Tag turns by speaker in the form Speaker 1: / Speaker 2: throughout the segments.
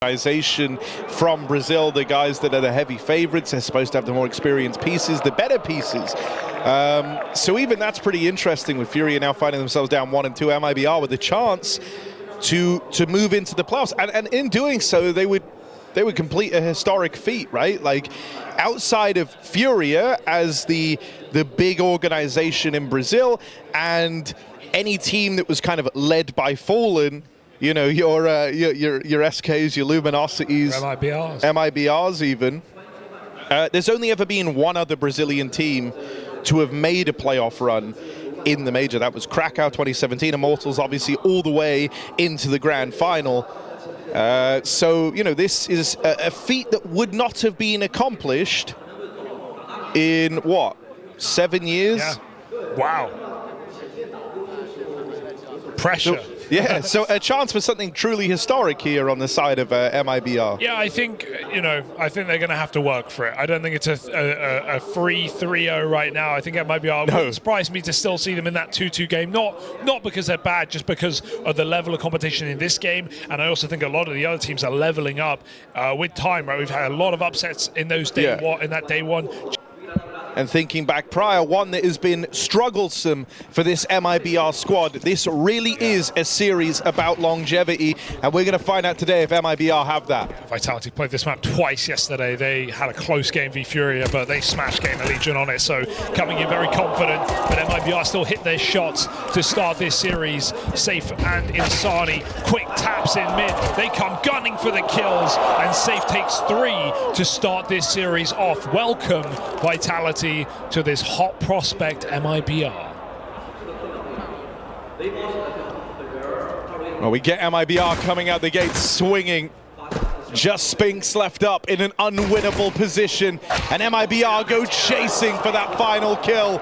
Speaker 1: Organization from Brazil, the guys that are the heavy favorites. They're supposed to have the more experienced pieces, the better pieces. So even that's pretty interesting, with Furia now finding themselves down 1 and 2. MIBR with a chance to move into the playoffs, and in doing so they would complete a historic feat, right? Like, outside of Furia as the big organization in Brazil, and any team that was kind of led by Fallen, you know, your SKs, your Luminosities, MIBRs even. There's only ever been one other Brazilian team to have made a playoff run in the major. That was Krakow 2017. Immortals obviously all the way into the grand final. So, you know, this is a feat that would not have been accomplished in, what, 7 years?
Speaker 2: Yeah. Wow. Pressure.
Speaker 1: So, yeah, so a chance for something truly historic here on the side of MIBR.
Speaker 2: Yeah, I think, you know, I think they're going to have to work for it. I don't think it's a free 3-0 right now. I think MIBR would surprise me to still see them in that 2-2 game. Not because they're bad, just because of the level of competition in this game. And I also think a lot of the other teams are leveling up with time, right? We've had a lot of upsets in those in that day one.
Speaker 1: And thinking back prior, one that has been strugglesome for this MIBR squad. This really is a series about longevity, and we're going to find out today if MIBR have that.
Speaker 2: Vitality played this map twice yesterday. They had a close game v Furia, but they smashed Game of Legion on it, so coming in very confident. But MIBR still hit their shots to start this series. Safe and Insani, quick taps in mid. They come gunning for the kills, and Safe takes 3 to start this series off. Welcome, Vitality, to this hot prospect MIBR.
Speaker 1: Well, we get MIBR coming out the gate swinging. Just Spinks left up in an unwinnable position, and MIBR go chasing for that final kill.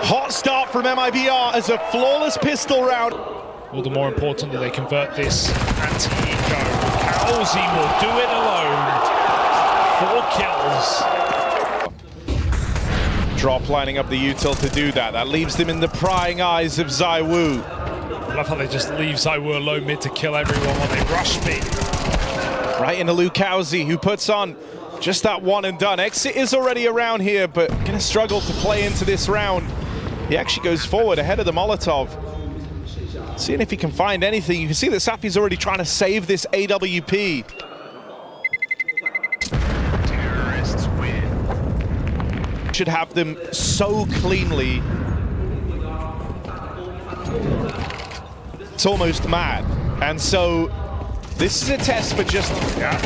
Speaker 1: Hot start from MIBR as a flawless pistol round.
Speaker 2: All the more important that they convert this anti-eco. Kalzi will do it alone. 4 kills.
Speaker 1: Drop lining up the util to do that. That leaves them in the prying eyes of zywoo.
Speaker 2: I love how they just leave zywoo alone mid to kill everyone while they rush mid.
Speaker 1: Right into Kalzi, who puts on just that one and done. Exit is already around here, but gonna struggle to play into this round. He actually goes forward ahead of the Molotov, seeing if he can find anything. You can see that Safi's already trying to save this AWP. Should have them so cleanly. It's almost mad. And so this is a test for just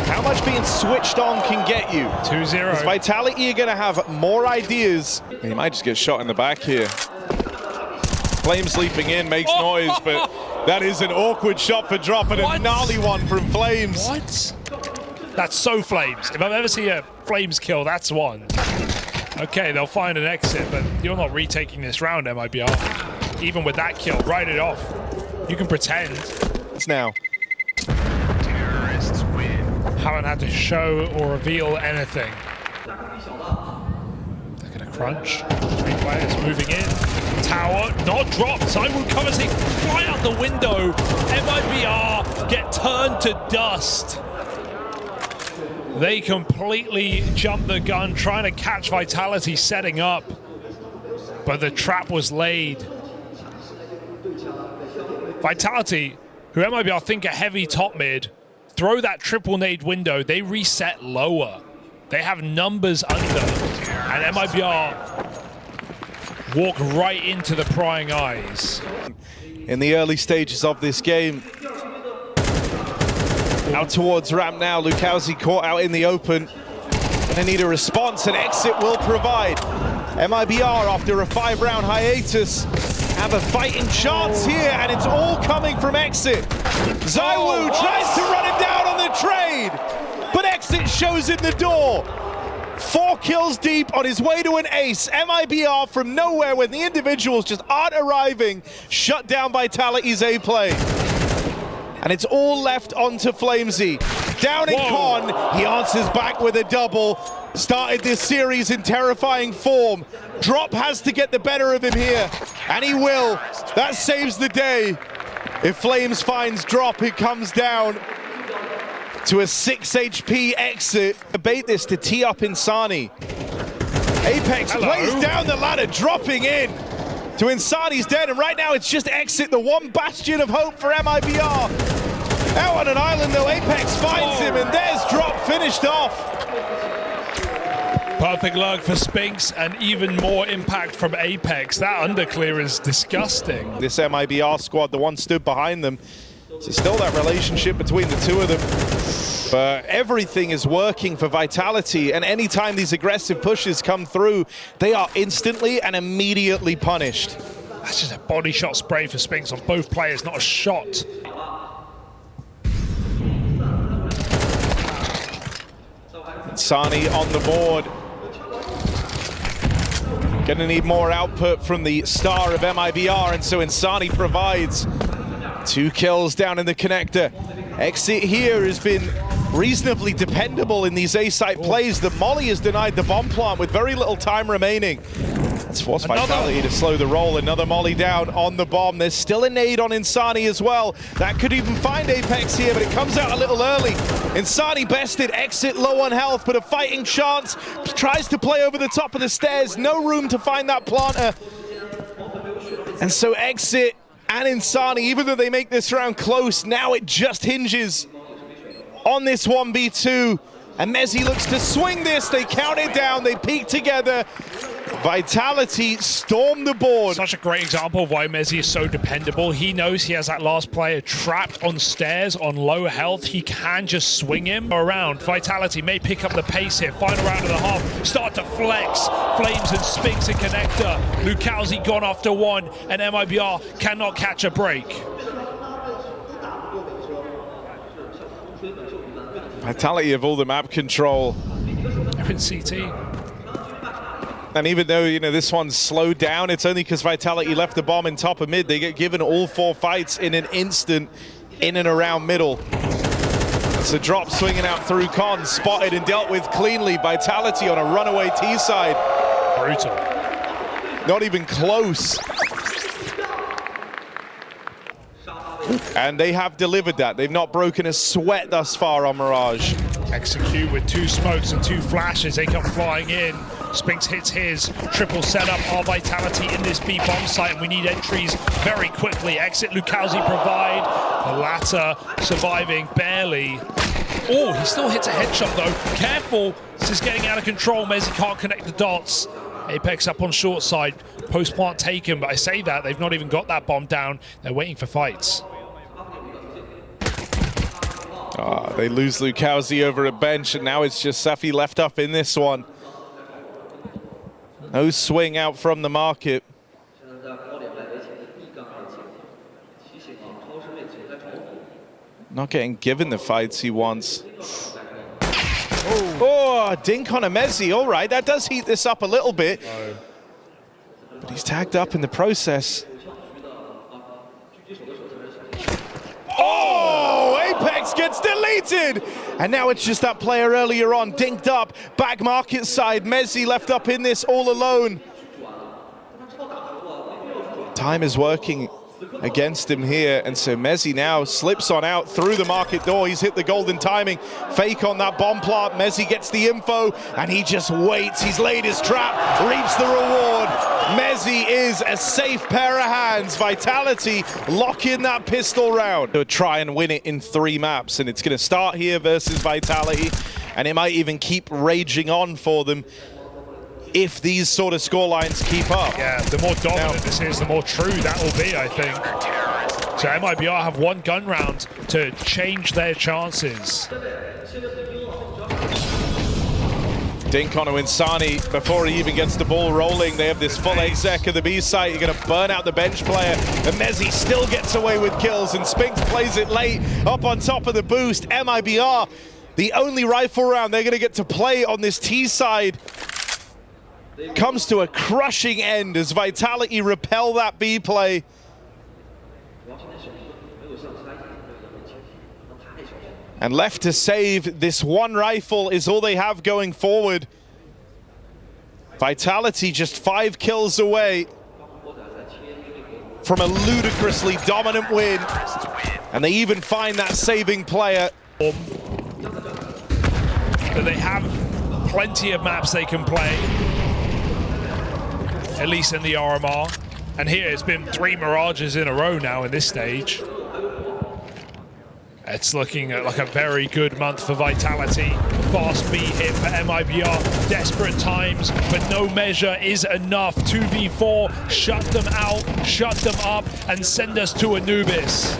Speaker 1: how much being switched on can get you.
Speaker 2: 2-0.
Speaker 1: With Vitality are gonna have more ideas. He might just get shot in the back here. Flames leaping in makes noise, but that is an awkward shot for Drop, and a gnarly one from Flames.
Speaker 2: What? That's so Flames. If I've ever seen a Flames kill, that's one. Okay, they'll find an exit, but you're not retaking this round, MIBR. Even with that kill, write it off. You can pretend.
Speaker 1: It's now.
Speaker 2: Terrorists win. Haven't had to show or reveal anything. They're gonna crunch. 3 players moving in. Tower, not dropped. zywoo covers it, fly out the window. MIBR get turned to dust. They completely jumped the gun, trying to catch Vitality setting up, but the trap was laid. Vitality, who MIBR think are heavy top mid, throw that triple nade window, they reset lower. They have numbers under, and MIBR walk right into the prying eyes.
Speaker 1: In the early stages of this game, out towards ramp now. Kalzi caught out in the open. Gonna need a response, and Exit will provide. MIBR, after a 5-round hiatus, have a fighting chance here, and it's all coming from Exit. zywoo tries to run him down on the trade, but Exit shows in the door. 4 kills deep on his way to an ace. MIBR from nowhere, when the individuals just aren't arriving, shut down Vitality's A play. And it's all left onto Flamesy. Down in con, he answers back with a double. Started this series in terrifying form. Drop has to get the better of him here, and he will. That saves the day. If Flames finds Drop, it comes down to a 6 HP exit. Debate this to tee up Insani. Apex plays down the ladder, dropping in to Insani's dead, and right now it's just exit, the one bastion of hope for MIBR. Out on an island though, Apex finds him, and there's drop finished off.
Speaker 2: Perfect luck for Spinks, and even more impact from Apex. That underclear is disgusting.
Speaker 1: This MIBR squad, the one stood behind them, so still that relationship between the two of them. But everything is working for Vitality, and anytime these aggressive pushes come through, they are instantly and immediately punished.
Speaker 2: That's just a body shot spray for Spinks on both players, not a shot.
Speaker 1: Insani on the board. Gonna need more output from the star of MIBR, and so Insani provides 2 kills down in the connector. Exit here has been reasonably dependable in these A-site plays. The molly has denied the bomb plant with very little time remaining. It's forced Vitality to slow the roll. Another molly down on the bomb. There's still a nade on Insani as well. That could even find Apex here, but it comes out a little early. Insani bested, exit low on health, but a fighting chance. Tries to play over the top of the stairs. No room to find that planter. And so exit and Insani, even though they make this round close, now it just hinges on this 1v2. And Mezzi looks to swing this. They count it down. They peek together. Vitality storm the board.
Speaker 2: Such a great example of why Mezzi is so dependable. He knows he has that last player trapped on stairs on low health. He can just swing him around. Vitality may pick up the pace here. Final round of the half. Start to flex. Flames and Spinks and connector. Lukowski gone after one, and MIBR cannot catch a break.
Speaker 1: Vitality have all the map control.
Speaker 2: They're in CT.
Speaker 1: And even though, you know, this one's slowed down, it's only because Vitality left the bomb in top of mid. They get given all 4 fights in an instant in and around middle. It's a drop swinging out through Con, spotted and dealt with cleanly. Vitality on a runaway T side.
Speaker 2: Brutal.
Speaker 1: Not even close. And they have delivered that. They've not broken a sweat thus far on Mirage.
Speaker 2: Execute with 2 smokes and 2 flashes. They come flying in. Spinks hits his triple setup. Our Vitality in this B bomb site, and we need entries very quickly. Exit Lukowski provide. The latter surviving barely. Oh, he still hits a headshot though. Careful, this is getting out of control. Mezzi can't connect the dots. Apex up on short side. Post plant taken, but I say that they've not even got that bomb down. They're waiting for fights.
Speaker 1: They lose Lukowski over a bench, and now it's just Safi left up in this one. No swing out from the market. Not getting given the fights he wants. Oh, dink on a Mezzi. All right, that does heat this up a little bit. But he's tagged up in the process. Oh, Apex gets deleted. And now it's just that player earlier on, dinked up, back market side. Mezzi left up in this all alone. Time is working against him here, and so Mezzi now slips on out through the market door. He's hit the golden timing. Fake on that bomb plant. Mezzi gets the info, and he just waits. He's laid his trap, reaps the reward. Mezzi is a safe pair of hands. Vitality lock in that pistol round to try and win it in 3 maps, and it's going to start here versus Vitality, and it might even keep raging on for them if these sort of scorelines keep up.
Speaker 2: Yeah, the more dominant this is, the more true that will be, I think. So MIBR have 1 gun round to change their chances.
Speaker 1: Dink on Insani before he even gets the ball rolling. They have this full exec of the B site. You're going to burn out the bench player. And Mezzi still gets away with kills, and Spinks plays it late up on top of the boost. MIBR, the only rifle round they're going to get to play on this T side, comes to a crushing end as Vitality repel that B play. And left to save this 1 rifle is all they have going forward. Vitality just 5 kills away from a ludicrously dominant win. And they even find that saving player.
Speaker 2: that they have plenty of maps they can play, at least in the RMR. And here it's been 3 Mirages in a row now in this stage. It's looking like a very good month for Vitality. Fast B hit for MIBR. Desperate times, but no measure is enough. 2v4, shut them out, shut them up, and send us to Anubis.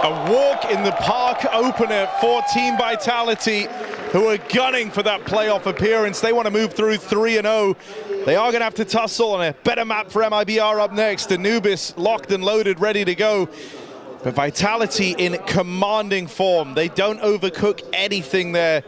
Speaker 1: A walk in the park opener for Team Vitality, who are gunning for that playoff appearance. They want to move through 3-0. They are going to have to tussle on a better map for MIBR up next. Anubis locked and loaded, ready to go. But Vitality in commanding form. They don't overcook anything there.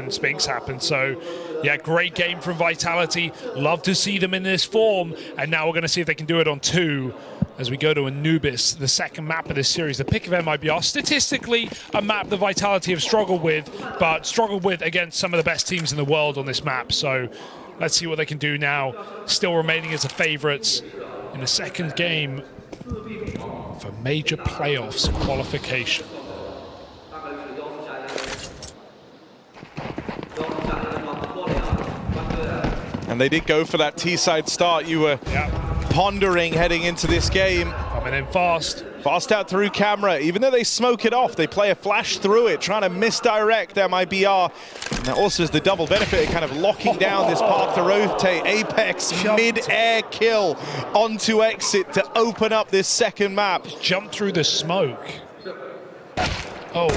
Speaker 2: Spinks happen. So, yeah, great game from Vitality. Love to see them in this form. And now we're going to see if they can do it on 2 as we go to Anubis, the second map of this series. The pick of MIBR, statistically a map that Vitality have struggled with, but struggled with against some of the best teams in the world on this map. So let's see what they can do now. Still remaining as the favorites in the second game for major playoffs qualification.
Speaker 1: And they did go for that T-side start you were pondering heading into this game.
Speaker 2: Coming in fast.
Speaker 1: Fast out through camera. Even though they smoke it off, they play a flash through it, trying to misdirect MIBR. And that also is the double benefit of kind of locking down this path to rotate. Apex mid-air kill onto exit to open up this second map.
Speaker 2: Jump through the smoke. Oh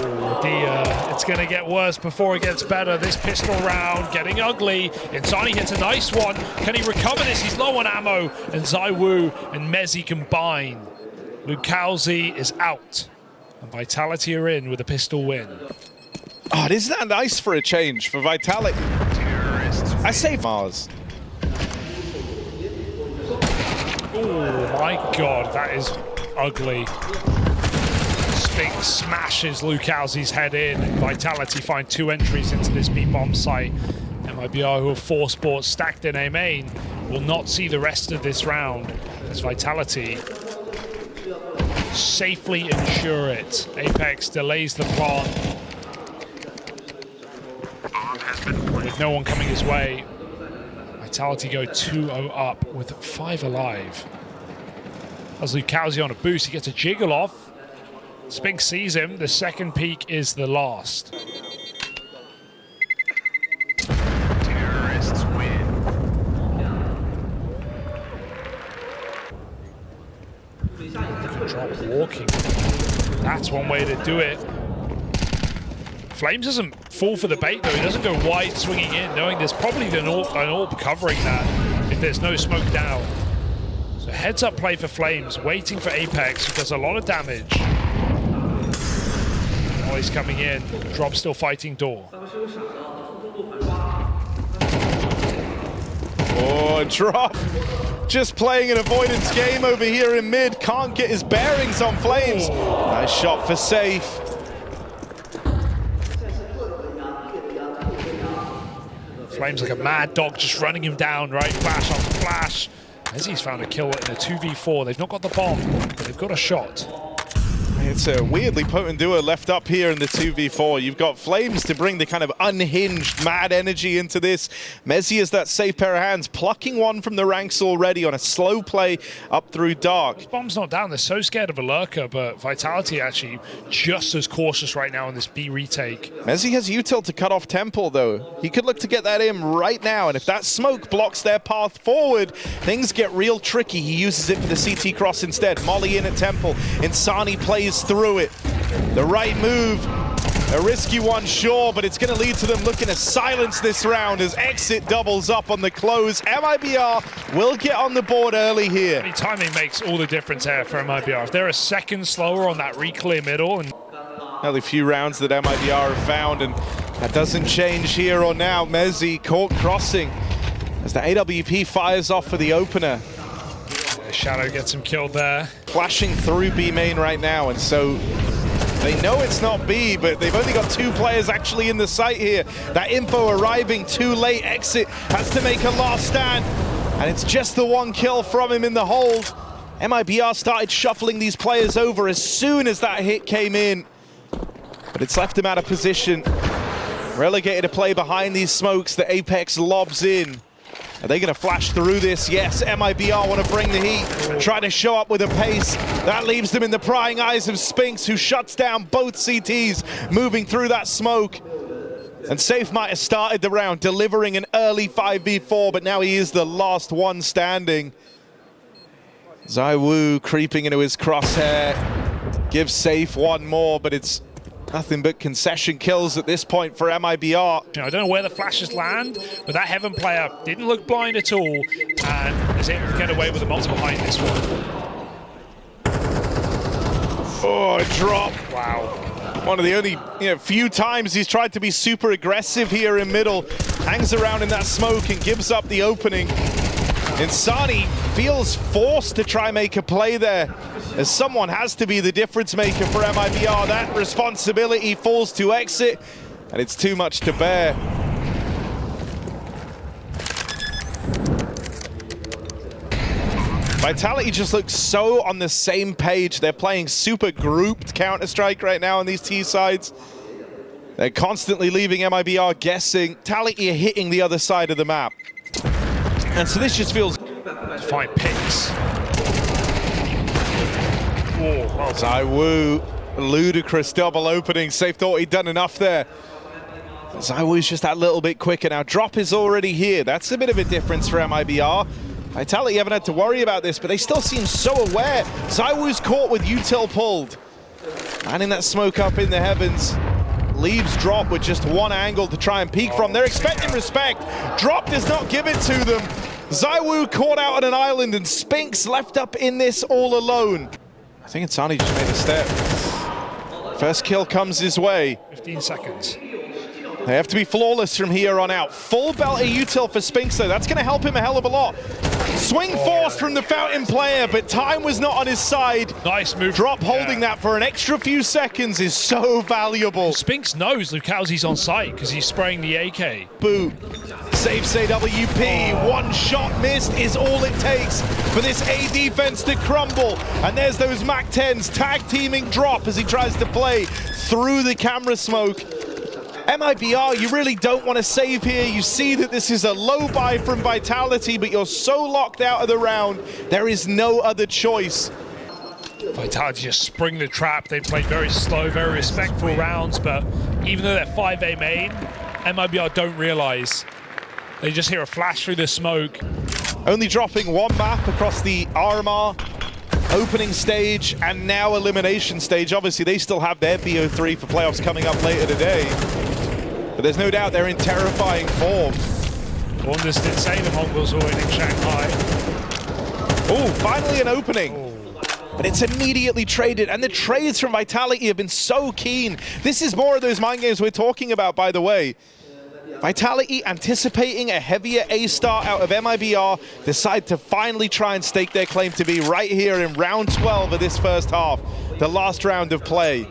Speaker 2: dear, it's going to get worse before it gets better. This pistol round getting ugly. Insani hits a nice one. Can he recover this? He's low on ammo. And zywoo and Mezzi combine. Lukowski is out. And Vitality are in with a pistol win.
Speaker 1: Oh, isn't that nice for a change for Vitality? I say Mars.
Speaker 2: Oh my god, that is ugly. Spinks smashes Lukowski's head in. Vitality find 2 entries into this B-bomb site. MIBR, who are 4 sports stacked in A main, will not see the rest of this round as Vitality safely ensure it. Apex delays the plant. With no one coming his way, Vitality go 2-0 up with 5 alive. As Lukowski on a boost, he gets a jiggle off. Spinks sees him. The second peak is the last.
Speaker 3: Terrorists win.
Speaker 2: Drop walking. That's one way to do it. Flames doesn't fall for the bait though. He doesn't go wide swinging in, knowing there's probably an AWP covering that if there's no smoke down. So heads up play for Flames, waiting for Apex, who does a lot of damage. Oh, he's coming in. Drop still fighting door.
Speaker 1: Oh, Drop. Just playing an avoidance game over here in mid. Can't get his bearings on Flames. Nice shot for safe.
Speaker 2: Flames like a mad dog just running him down, right? Flash on flash. Mezzi's found a kill in a 2v4. They've not got the bomb, but they've got a shot.
Speaker 1: It's a weirdly potent duo left up here in the 2v4. You've got Flames to bring the kind of unhinged, mad energy into this. Mezzi is that safe pair of hands, plucking one from the ranks already on a slow play up through dark.
Speaker 2: Bomb's not down. They're so scared of a lurker, but Vitality actually just as cautious right now in this B retake.
Speaker 1: Mezzi has util to cut off Temple, though. He could look to get that in right now, and if that smoke blocks their path forward, things get real tricky. He uses it for the CT cross instead. Molly in at Temple. Insani plays through it. The right move, a risky one, sure, but it's going to lead to them looking to silence this round as exit doubles up on the close. MIBR will get on the board early here.
Speaker 2: Timing makes all the difference here for MIBR. If they're a second slower on that re-clear middle, and
Speaker 1: only few rounds that MIBR have found, and that doesn't change here or now. Mezzi caught crossing as the AWP fires off for the opener.
Speaker 2: Shadow gets him killed there.
Speaker 1: Flashing through B main right now, and so they know it's not B, but they've only got 2 players actually in the site here. That info arriving too late. Exit has to make a last stand, and it's just the 1 kill from him in the hold. MIBR started shuffling these players over as soon as that hit came in. but it's left him out of position. Relegated to play behind these smokes that Apex lobs in. Are they going to flash through this? Yes, MIBR want to bring the heat, try to show up with a pace. That leaves them in the prying eyes of Spinks, who shuts down both CTs, moving through that smoke. And Safe might have started the round, delivering an early 5v4, but now he is the last one standing. zywoo creeping into his crosshair, gives Safe one more, but it's nothing but concession kills at this point for MIBR.
Speaker 2: I don't know where the flashes land, but that Heaven player didn't look blind at all and is able to get away with the multi behind this one.
Speaker 1: Oh, a drop.
Speaker 2: Wow.
Speaker 1: One of the only few times he's tried to be super aggressive here in middle. Hangs around in that smoke and gives up the opening. Insani feels forced to try make a play there, as someone has to be the difference maker for MIBR. That responsibility falls to exit, and it's too much to bear. Vitality just looks so on the same page. They're playing super grouped Counter-Strike right now on these T sides. They're constantly leaving MIBR guessing. Vitality are hitting the other side of the map. And so this just feels...
Speaker 2: Fine picks.
Speaker 1: zywoo, ludicrous double opening. Safe thought he'd done enough there. zywoo's just that little bit quicker now. Drop is already here. That's a bit of a difference for MIBR. Vitality haven't had to worry about this, but they still seem so aware. zywoo's caught with util pulled. Manning that smoke up in the heavens. Leaves Drop with just one angle to try and peek from. They're expecting respect. Drop does not give it to them. zywoo caught out on an island, and Spinks left up in this all alone. I think Insani just made a step. First kill comes his way.
Speaker 2: 15 seconds.
Speaker 1: They have to be flawless from here on out. Full belt of util for Spinks, though. That's going to help him a hell of a lot. Swing forced from the Fountain player, but time was not on his side.
Speaker 2: Nice move.
Speaker 1: Drop holding that for an extra few seconds is so valuable.
Speaker 2: Spinks knows Lukowski's on site because he's spraying the AK.
Speaker 1: Boot. Safe say WP. One shot missed is all it takes for this A defense to crumble. And there's those MAC-10s tag teaming Drop as he tries to play through the camera smoke. MIBR, you really don't want to save here. You see that this is a low buy from Vitality, but you're so locked out of the round, there is no other choice.
Speaker 2: Vitality just spring the trap. They played very slow, very respectful rounds, but even though they're 5A main, MIBR don't realize. They just hear a flash through the smoke.
Speaker 1: Only dropping one map across the RMR opening stage and now elimination stage. Obviously, they still have their BO3 for playoffs coming up later today. But there's no doubt they're in terrifying form.
Speaker 2: Wonders did say the Mongols were winning Shanghai.
Speaker 1: Oh, finally an opening. But it's immediately traded, and the trades from Vitality have been so keen. This is more of those mind games we're talking about, by the way. Vitality anticipating a heavier A start out of MIBR, decide to finally try and stake their claim to be right here in round 12 of this first half, the last round of play.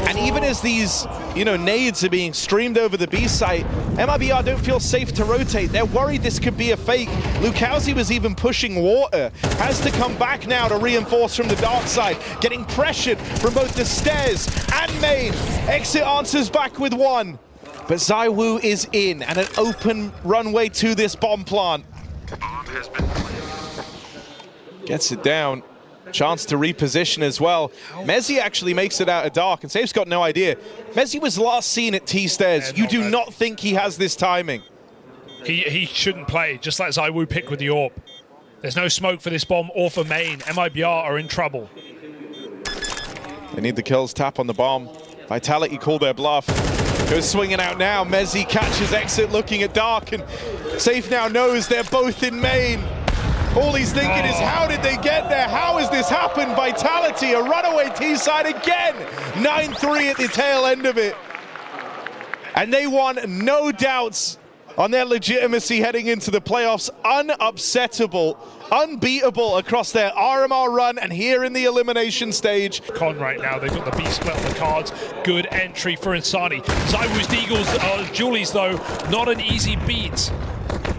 Speaker 1: And even as these, nades are being streamed over the B site, MIBR don't feel safe to rotate. They're worried this could be a fake. Lukowski was even pushing water. Has to come back now to reinforce from the dark side. Getting pressured from both the stairs and main. Exit answers back with one. But zywoo is in, and an open runway to this bomb plant. Gets it down. Chance to reposition as well. Mezzi actually makes it out of dark, and Safe's got no idea. Mezzi was last seen at T-stairs. You do not think he has this timing.
Speaker 2: He shouldn't play. Just let zywoo pick with the AWP. There's no smoke for this bomb or for main. MIBR are in trouble.
Speaker 1: They need the kills. Tap on the bomb. Vitality call their bluff. Goes swinging out now. Mezzi catches exit looking at dark, and Safe now knows they're both in main. All he's thinking is, how did they get there? How has this happened? Vitality, a runaway T-side again. 9-3 at the tail end of it. And they won, no doubts on their legitimacy heading into the playoffs. Unupsettable, unbeatable across their RMR run and here in the elimination stage.
Speaker 2: Con right now, they've got the B split on the cards. Good entry for Insani. zywoo's Deagles, Julies though, not an easy beat.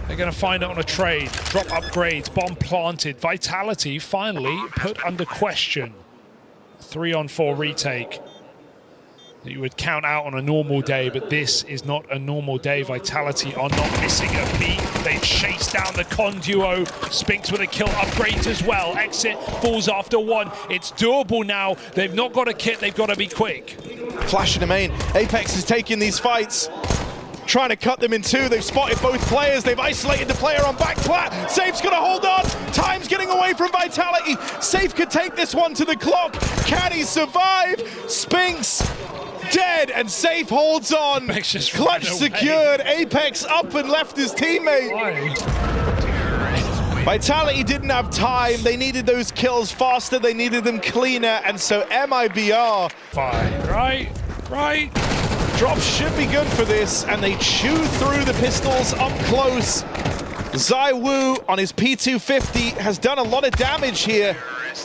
Speaker 2: They're going to find it on a trade. Drop upgrades, bomb planted. Vitality finally put under question. 3-on-4 retake. that you would count out on a normal day, but this is not a normal day. Vitality are not missing a beat. They chase down the Con duo. Spinks with a kill upgrades as well. Exit falls after one. It's doable now. They've not got a kit. They've got to be quick.
Speaker 1: Flash in the main. Apex is taking these fights, trying to cut them in two. They've spotted both players. They've isolated the player on back plat. Safe's gonna hold on. Time's getting away from Vitality. Safe could take this one to the clock. Can he survive? Spinks dead, and Safe holds on. Clutch secured. Apex up and left his teammate. Vitality didn't have time. They needed those kills faster. They needed them cleaner, and so MIBR.
Speaker 2: Fine, right.
Speaker 1: Drop should be good for this, and they chew through the pistols up close. zywoo on his P250 has done a lot of damage here,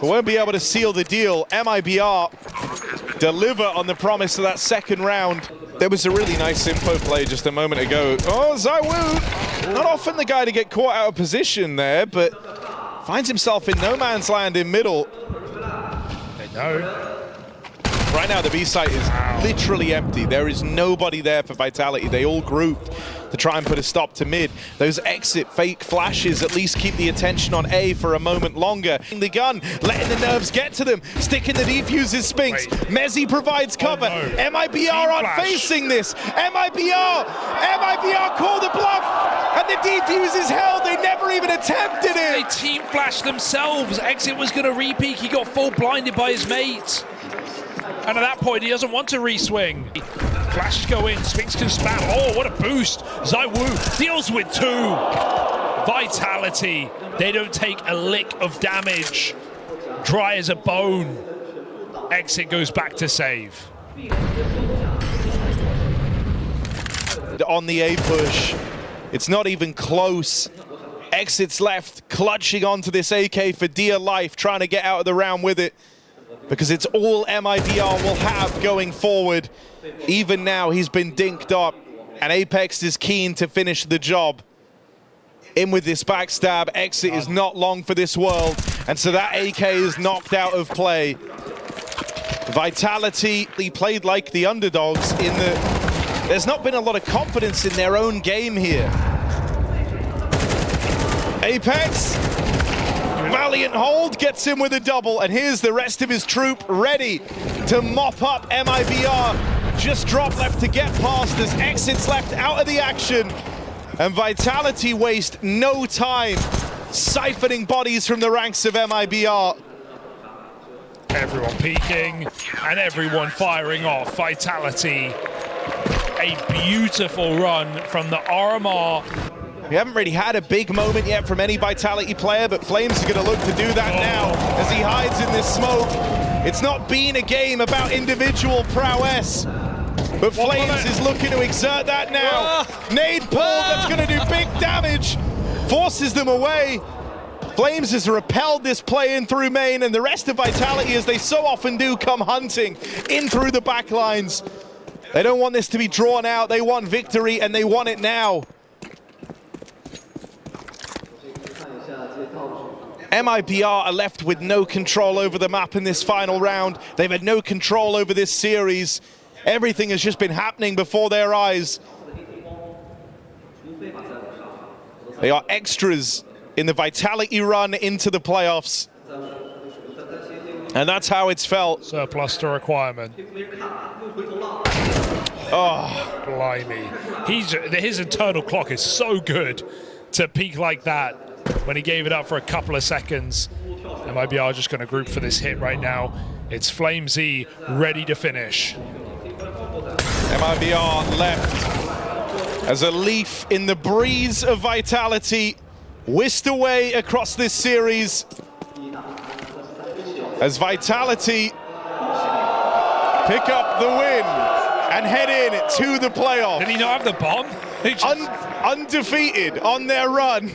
Speaker 1: but won't be able to seal the deal. MIBR deliver on the promise of that second round. There was a really nice info play just a moment ago. Oh, zywoo, not often the guy to get caught out of position there, but finds himself in no man's land in middle.
Speaker 2: They know.
Speaker 1: Right now, the B site is literally empty. There is nobody there for Vitality. They all grouped to try and put a stop to mid. Those exit fake flashes at least keep the attention on A for a moment longer. The gun, letting the nerves get to them. Sticking the defuses, Spinks. Mezzy provides cover.
Speaker 2: Oh, no.
Speaker 1: MIBR aren't facing this. MIBR called a bluff, and the defuse is held. They never even attempted it.
Speaker 2: They team flashed themselves. Exit was going to re-peek. He got full blinded by his mate. And at that point, he doesn't want to re-swing. Flashes go in, Spinks can spam. Oh, what a boost. zywoo deals with two. Vitality, they don't take a lick of damage. Dry as a bone. Exit goes back to save.
Speaker 1: On the A push, it's not even close. Exit's left, clutching onto this AK for dear life, trying to get out of the round with it, because it's all MIBR will have going forward. Even now, he's been dinked up, and Apex is keen to finish the job. In with this backstab, Exit is not long for this world, and so that AK is knocked out of play. Vitality, he played like the underdogs in the... There's not been a lot of confidence in their own game here. Apex, valiant hold, gets him with a double, and here's the rest of his troop ready to mop up MIBR. Just drop left to get past as Exit's left out of the action, and Vitality waste no time siphoning bodies from the ranks of MIBR.
Speaker 2: Everyone peeking and everyone firing off. Vitality, a beautiful run from the RMR.
Speaker 1: We haven't really had a big moment yet from any Vitality player, but Flames is going to look to do that now as he hides in this smoke. It's not been a game about individual prowess, but Flames is looking to exert that now. Nade pull, that's going to do big damage, forces them away. Flames has repelled this play in through main, and the rest of Vitality, as they so often do, come hunting in through the back lines. They don't want this to be drawn out. They want victory, and they want it now. MIBR are left with no control over the map in this final round. They've had no control over this series. Everything has just been happening before their eyes. They are extras in the Vitality run into the playoffs. And that's how it's felt.
Speaker 2: Surplus to requirement.
Speaker 1: Oh,
Speaker 2: blimey. His internal clock is so good to peak like that when he gave it up for a couple of seconds. MIBR just going to group for this hit right now. It's Flamesy ready to finish.
Speaker 1: MIBR left as a leaf in the breeze of Vitality, whisked away across this series as Vitality pick up the win and head in to the playoff.
Speaker 2: Did he not have the bomb?
Speaker 1: Undefeated on their run.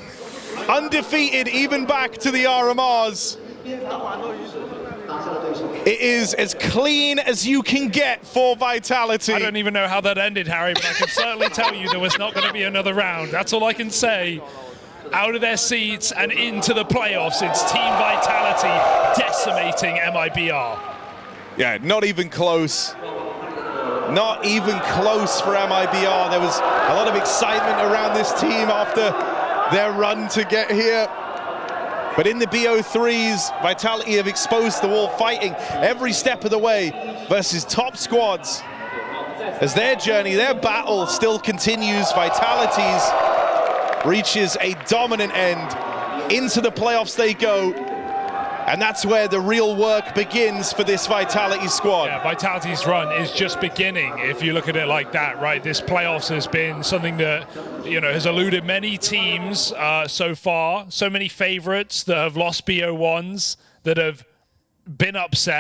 Speaker 1: Undefeated even back to the RMRs. It is as clean as you can get for Vitality.
Speaker 2: I don't even know how that ended, Harry, but I can certainly tell you there was not going to be another round. That's all I can say. Out of their seats and into the playoffs, it's Team Vitality decimating MIBR.
Speaker 1: Yeah, not even close. Not even close for MIBR. There was a lot of excitement around this team after their run to get here. But in the BO3s, Vitality have exposed the wall, fighting every step of the way versus top squads. As their journey, their battle still continues. Vitality's reaches a dominant end. Into the playoffs they go. And that's where the real work begins for this Vitality squad.
Speaker 2: Yeah, Vitality's run is just beginning, if you look at it like that, right? This playoffs has been something that, you know, has eluded many teams so far. So many favorites that have lost BO1s, that have been upset.